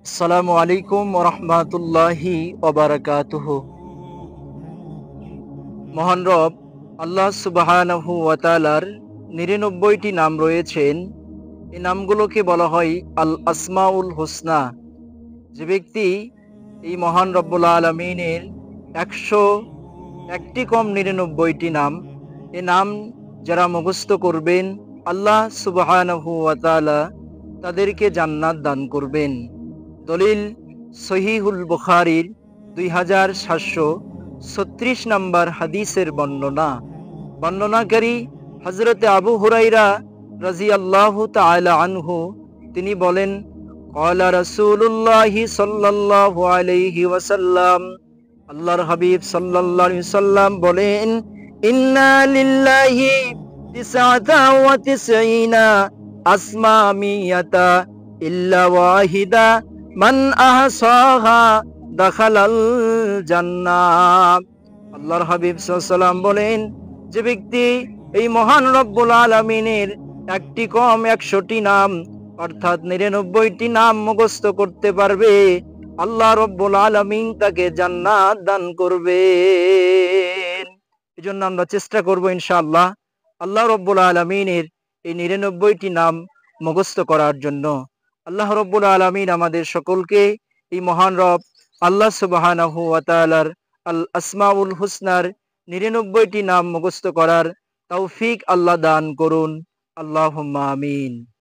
আসসালামু আলাইকুম ওরহমাতুল্লাহি ওবারাকাতুহু। মহান রব আল্লাহ সুবহানাহু ওয়া তাআলার ৯৯টি নাম রয়েছেন। এই নামগুলোকে বলা হয় আল আসমাউল হুসনা। যে ব্যক্তি এই মহান রব্বুল আলামিনের ১০১টি কম ৯৯টি নাম, এ নাম যারা মুখস্থ করবেন, আল্লাহ সুবহানাহু ওয়া তাআলা তাদেরকে জান্নাত দান করবেন। দলিল সহিহুল বুখারীর ২৭৩৬ নম্বর হাদিসের বর্ণনা। বর্ণনাকারী হযরতে আবু হুরায়রা রাদিয়াল্লাহু তাআলা আনহু, তিনি বলেন, ক্বালা রাসূলুল্লাহি সাল্লাল্লাহু আলাইহি ওয়াসাল্লাম, আল্লাহর হাবিব সাল্লাল্লাহু আলাইহি ওয়াসাল্লাম বলেন, ইন্না লিল্লাহি তিসআতা ওয়া তিসঈনা আসমা মিয়াতা ইল্লা ওয়াহিদা মান আহসাহা দাখালাল জান্নাহ। আল্লাহর হাবিব সাল্লাল্লাহু আলাইহি ওয়াসাল্লাম বলেন, যে ব্যক্তি এই মহান রব্বুল আলামিনের একটি কম ১০০টি নাম অর্থাৎ ৯৯টি নাম মুখস্থ করতে পারবে, আল্লাহ রব্বুল আলামিন তাকে জান্নাত দান করবেন। এজন্য আমরা চেষ্টা করব ইনশাআল্লাহ আল্লাহ রব্বুল আলামিনের এই ৯৯টি নাম মুখস্থ করার জন্য। আল্লাহ রব্বুল আলামিন আমাদের সকলকে এই মহান রব আল্লাহ সুবহানাহু ওয়া তাআলার আল আসমাউল হুসনার ৯৯টি নাম মুখস্থ করার তৌফিক আল্লাহ দান করুন। আল্লাহুম্মা আমিন।